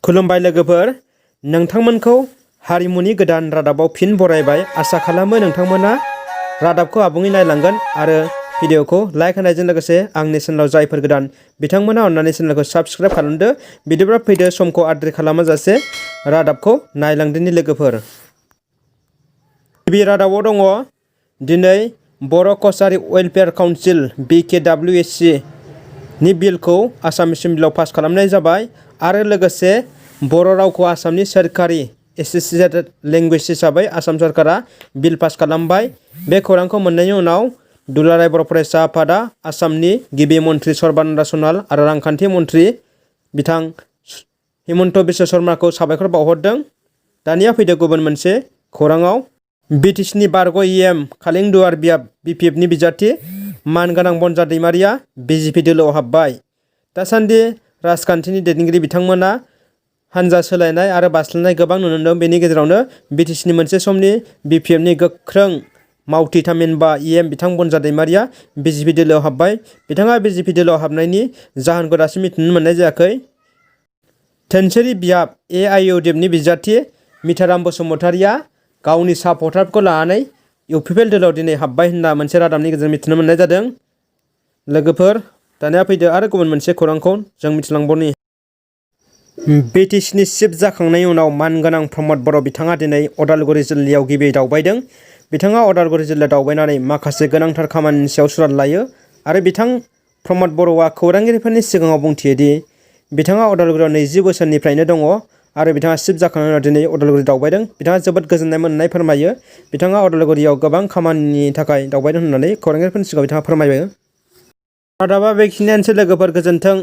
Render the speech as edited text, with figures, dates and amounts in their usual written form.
खुलुमबाय लोगोफोर, नोंथांमोनखौ हारिमुनि गोदान रादाबाव फिन बरायबाय। आसा खालामो नोंथांमोना रादाबखौ आबुङै नायलांगोन आरो भिडिअखौ लाइक होनायजों लोगोसे आंनि चेनेलाव जायफोर गोदान बिथांमोना अन्नानै चेनेलखौ साबस्क्राइब खालामदो। बिदिब्ला फैदो समखौ आद्रि खालामाजासे रादाबखौ नायलांदोनि लोगोफोर। गिबि रादाबाव दङ दिनै बर' कचारि वेलफेयार काउन्सिल BKWSC नि बिलखौ आसाम एसेम्बलियाव पास खालामनाय जाबाय आरो लोगोसे बर' रावखौ आसामनि सोरखारि एसोसिएटेड लेंगुवेज हिसाबै आसाम सरकारा बिल पास खालामबाय। बे खौरांखौ मोननायनि उनाव दुलाराय बर' फरायसा आफादा आसामनि गिबि मन्त्रि सर्बानन्द सन'वाल आरो रांखान्थि मन्त्रि बिथां हिमन्त बिश्व शर्माखौ साबायखर बावहरदों। दानिया फैदो गुबुन मोनसे खौराङाव। BTCनि बारग' EM खालिंदुवार बियाब BPF नि बिजाथि मानगोनां बनजा दैमारिया BJP दोलोआव हाबबाय। दासान्दि राजखान्थिनि दैदेनगिरि बिथांमोना हानजा सोलायनाय आरो बास्लायनाय गोबां नुनो मोनदों। बेनि गेजेरावनो BTCनि मोनसे समनि BPF नि गोख्रों मावथि थामहिनबा EM बिथां बनजा दैमारिया BJP दोलोआव हाबबाय। बिथाङा BJP दोलोआव हाबनायनि जाहोनखौ दासिम मिथिनो मोननाय जायाखै। धोनसिरि बियाब AIUDF नि बिजाथि मिथाराम बसुमतारिया गावनि सापर्टारखौ लानानै UPPL दोलोआव दिनै हाबबाय होनना मोनसे रादाबनि गेजेरजों मिथिनो मोननाय जादों। लोगोफोर, दानिया फैदो आरो गुबुन मोनसे खौरांखौ जों मिथिलांबावनि। BTCनि चिफ जाखांनायनि उनाव मानगोनां प्रमद बर' बिथाङा दिनै अदालगुरि जिल्लायाव गिबियै दावबायदों। बिथाङा अदालगुरि जिल्लायाव दावबायनानै माखासे गोनांथार खामानिनि सायाव सुराद लायो आरो बिथां प्रमद बर'आ खौरांगिरिफोरनि सिगाङाव बुंथियोदि बिथाङा अदालगुरियाव 20 बोसोरनिफ्रायनो दङ आरो बिथाङा चिफ जाखांनायनि उनाव दिनै अदालगुरि दावबायदों। बिथाङा जोबोद गोजोननाय मोननाय फोरमायो। बिथाङा अदालगुरियाव गोबां खामानिनि थाखाय दावबायदों होननानै खौरांगिरिफोरनि सिगाङाव बिथाङा फोरमायो। रादाबा बेखिनियानोसै लोगोफोर, गोजोन्थों।